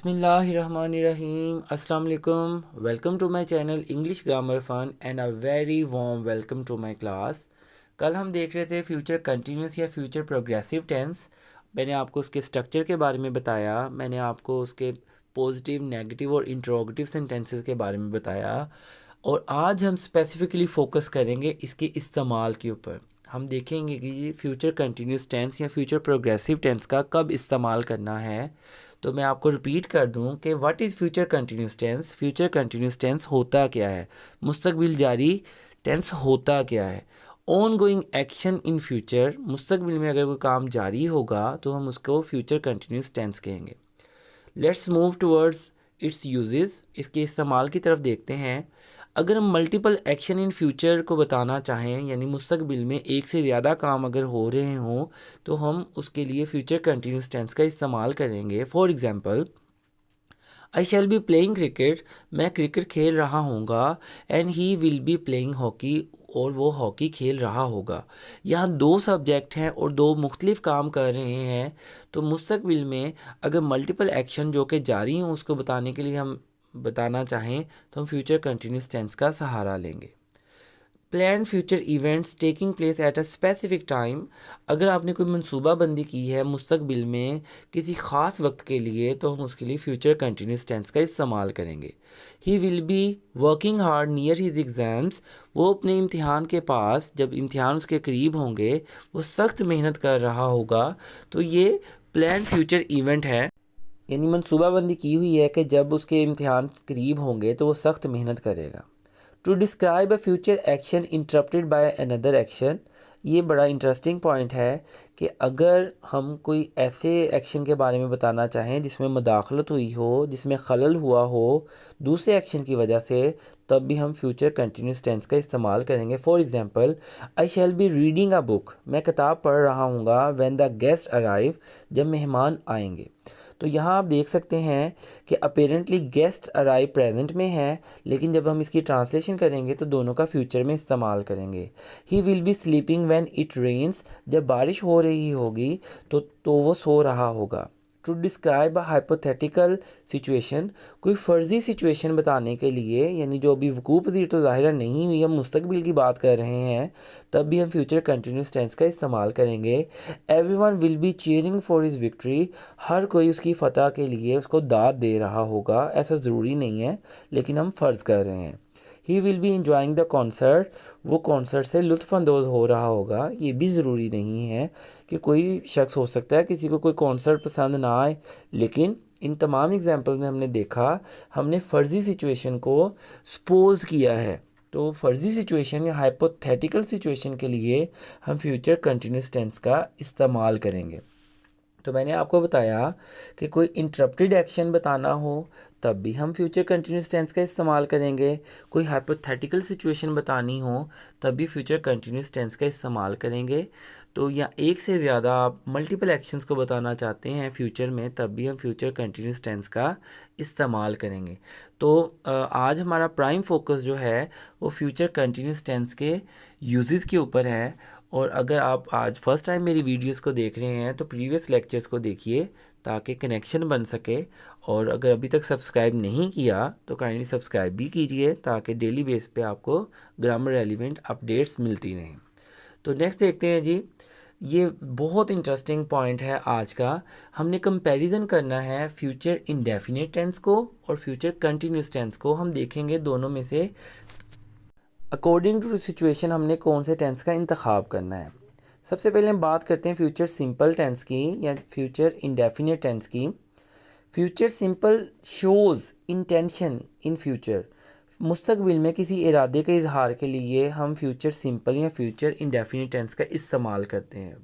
बिस्मिल्लाहिर्रहमानिर्रहीम अस्सलाम वालेकुम। Welcome to my channel English grammar fun and a very warm welcome to my class. कल हम देख रहे थे फ्यूचर कंटिन्यूस या फ्यूचर प्रोग्रेसिव टेंस। मैंने आपको उसके स्ट्रक्चर के बारे में बताया, मैंने आपको उसके पॉजिटिव, नेगेटिव और इंट्रोगेटिव सेंटेंसेस के बारे में बताया। और आज हम स्पेसिफिकली फ़ोकस करेंगे इसके इस्तेमाल के ऊपर। हम देखेंगे कि ये फ्यूचर कंटिन्यूस टेंस या फ्यूचर प्रोग्रेसिव टेंस का कब इस्तेमाल करना है। तो मैं आपको रिपीट कर दूं कि what is future continuous tense. Future continuous tense होता क्या है, मुस्तकबिल जारी टेंस होता क्या है। Ongoing action in future, मुस्तकबिल में अगर कोई काम जारी होगा तो हम उसको फ्यूचर कंटिन्यूस टेंस कहेंगे। Let's move towards its uses, इसके इस्तेमाल की तरफ देखते हैं। अगर हम मल्टीपल एक्शन इन फ्यूचर को बताना चाहें, यानी मुस्तकबिल में एक से ज़्यादा काम अगर हो रहे हों, तो हम उसके लिए फ्यूचर कंटिन्यूस टेंस का इस्तेमाल करेंगे। For example, I shall be playing cricket, मैं क्रिकेट खेल रहा हूँगा। And he will be playing hockey, और वो हॉकी खेल रहा होगा। यहाँ दो सब्जेक्ट हैं और दो मुख्तलिफ काम कर रहे हैं। तो मुस्तकबिल में अगर मल्टीपल एक्शन जो कि जारी हैं उसको बताने के लिए हम बताना चाहें तो हम फ्यूचर कंटिन्यूस टेंस का सहारा लेंगे। Plan future events taking place at a specific time, अगर आपने कोई मनसूबाबंदी की है मुस्तकबिल में किसी ख़ास वक्त के लिए तो हम उसके लिए फ्यूचर कंटिन्यूस टेंस का इस्तेमाल करेंगे। He will be working hard near his exams, वो अपने इम्तिहान के पास, जब इम्तिहान उसके करीब होंगे, वो सख्त मेहनत कर रहा होगा। तो ये प्लान फ्यूचर इवेंट है, यानी मनसूबाबंदी की हुई है कि जब उसके इम्तिहान करीब होंगे तो वो सख्त मेहनत करेगा। To describe a future action interrupted by another action, ये बड़ा इंटरेस्टिंग पॉइंट है कि अगर हम कोई ऐसे एक्शन के बारे में बताना चाहें जिसमें मदाखलत हुई हो, जिसमें खलल हुआ हो दूसरे एक्शन की वजह से, तब भी हम फ्यूचर कंटिन्यूस टेंस का इस्तेमाल करेंगे। For example, I shall be reading a book, मैं किताब पढ़ रहा हूँगा। व्हेन द गेस्ट अराइव, जब मेहमान आएंगे। तो यहाँ आप देख सकते हैं कि अपेरेंटली गेस्ट अराइव प्रेजेंट में है, लेकिन जब हम इसकी ट्रांसलेशन करेंगे तो दोनों का फ्यूचर में इस्तेमाल करेंगे। He will be sleeping when it rains, जब बारिश हो रही होगी तो वो सो रहा होगा। To describe a hypothetical situation, कोई फ़र्ज़ी सिचुएशन बताने के लिए, यानी जो अभी वकूअ पज़ीर तो ज़ाहिर नहीं हुई, हम मुस्तकबिल की बात कर रहे हैं, तब भी हम फ्यूचर कंटिन्यूस टेंस का इस्तेमाल करेंगे। Everyone will be cheering for his victory, हर कोई उसकी फ़तह के लिए उसको दाद दे रहा होगा। ऐसा ज़रूरी नहीं है, लेकिन हम फ़र्ज़ कर रहे हैं। ही will B enjoying the concert, वो कॉन्सर्ट से लुत्फ़अंदोज़ हो रहा होगा। ये भी ज़रूरी नहीं है कि कोई शख्स, हो सकता है किसी को कोई कॉन्सर्ट पसंद ना आए, लेकिन इन तमाम एग्जाम्पल में हमने देखा, हमने फ़र्ज़ी सिचुएशन को सपोज़ किया है। तो फ़र्ज़ी सिचुएशन या हाइपोथेटिकल सिचुएशन के लिए हम फ्यूचर कंटिन्यूस टेंस का इस्तेमाल करेंगे। तो मैंने आपको बताया कि कोई इंटरप्टेड एक्शन बताना हो तब भी हम फ्यूचर कंटिन्यूस टेंस का इस्तेमाल करेंगे। कोई हाइपोथेटिकल सिचुएशन बतानी हो तब भी फ्यूचर कंटिन्यूस टेंस का इस्तेमाल करेंगे। तो या एक से ज़्यादा आप मल्टीपल एक्शंस को बताना चाहते हैं फ्यूचर में, तब भी हम फ्यूचर कंटिन्यूस टेंस का इस्तेमाल करेंगे। तो आज हमारा प्राइम फोकस जो है वो फ्यूचर कंटिन्यूस टेंस के यूजेस के ऊपर है। और अगर आप आज फर्स्ट टाइम मेरी वीडियोस को देख रहे हैं तो प्रीवियस लेक्चर्स को देखिए ताकि कनेक्शन बन सके। और अगर अभी तक सब्सक्राइब नहीं किया तो काइंडली सब्सक्राइब भी कीजिए ताकि डेली बेस पे आपको ग्रामर रेलिवेंट अपडेट्स मिलती रहें। तो नेक्स्ट देखते हैं जी, ये बहुत इंटरेस्टिंग पॉइंट है आज का। हमने कंपैरिजन करना है फ्यूचर इंडेफिनिट टेंस को और फ्यूचर कंटिन्यूस टेंस को। हम देखेंगे दोनों में से अकॉर्डिंग टू सिचुएशन हमने कौन से टेंस का इंतखाब करना है। सबसे पहले हम बात करते हैं फ्यूचर सिंपल टेंस की या फ्यूचर इंडेफिनिट टेंस की। Future simple shows intention in future, मुस्तकबिल में किसी इरादे के इजहार के लिए हम फ्यूचर सिंपल या फ्यूचर इंडेफिनिट टेंस का इस्तेमाल करते हैं।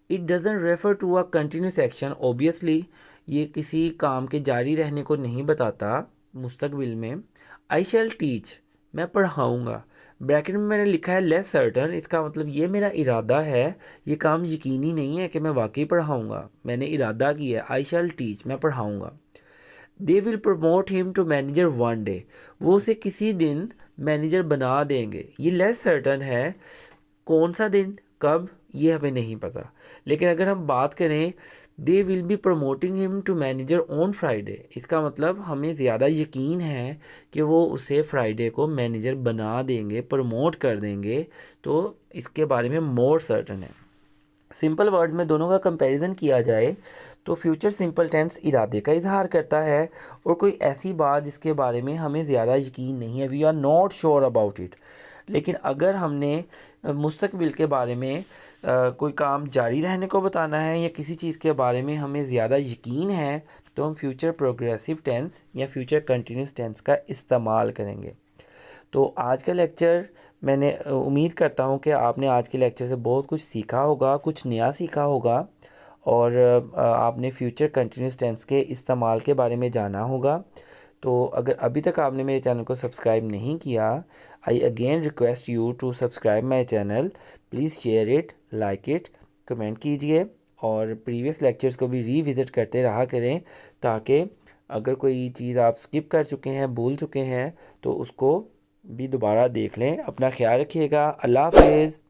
It doesn't refer to a continuous action, obviously ये किसी काम के जारी रहने को नहीं बताता मुस्तकबिल में। आई शैल टीच, मैं पढ़ाऊँगा। ब्रैकेट में मैंने लिखा है लेस सर्टन, इसका मतलब ये मेरा इरादा है, ये काम यकीनी नहीं है कि मैं वाकई पढ़ाऊँगा, मैंने इरादा किया है। आई शैल टीच, मैं पढ़ाऊँगा। They will promote him to manager one day, वो उसे किसी दिन मैनेजर बना देंगे। ये लेस सर्टन है, कौन सा दिन, कब, ये हमें नहीं पता। लेकिन अगर हम बात करें they will be promoting him to manager on Friday, इसका मतलब हमें ज़्यादा यकीन है कि वो उसे फ्राइडे को मैनेजर बना देंगे, प्रमोट कर देंगे, तो इसके बारे में मोर सर्टन है। सिंपल वर्ड्स में दोनों का कंपैरिजन किया जाए तो फ्यूचर सिंपल टेंस इरादे का इजहार करता है और कोई ऐसी बात जिसके बारे में हमें ज़्यादा यकीन नहीं है, we are not sure about it. लेकिन अगर हमने मुस्तकबिल के बारे में कोई काम जारी रहने को बताना है या किसी चीज़ के बारे में हमें ज़्यादा यकीन है तो हम फ्यूचर प्रोग्रेसिव टेंस या फ्यूचर कंटिन्यूस टेंस का इस्तेमाल करेंगे। तो आज का लेक्चर मैंने उम्मीद करता हूँ कि आपने आज के लेक्चर से बहुत कुछ सीखा होगा, कुछ नया सीखा होगा और आपने फ्यूचर कंटिन्यूस टेंस के इस्तेमाल के बारे में जाना होगा। तो अगर अभी तक आपने मेरे चैनल को सब्सक्राइब नहीं किया, I again request you to subscribe my channel. Please share it, like it, comment कीजिए और प्रीवियस लेक्चर्स को भी रीविज़िट करते रहा करें ताकि अगर कोई चीज़ आप स्किप कर चुके हैं, भूल चुके हैं, तो उसको भी दोबारा देख लें। अपना ख्याल रखिएगा। अल्लाह हाफिज़।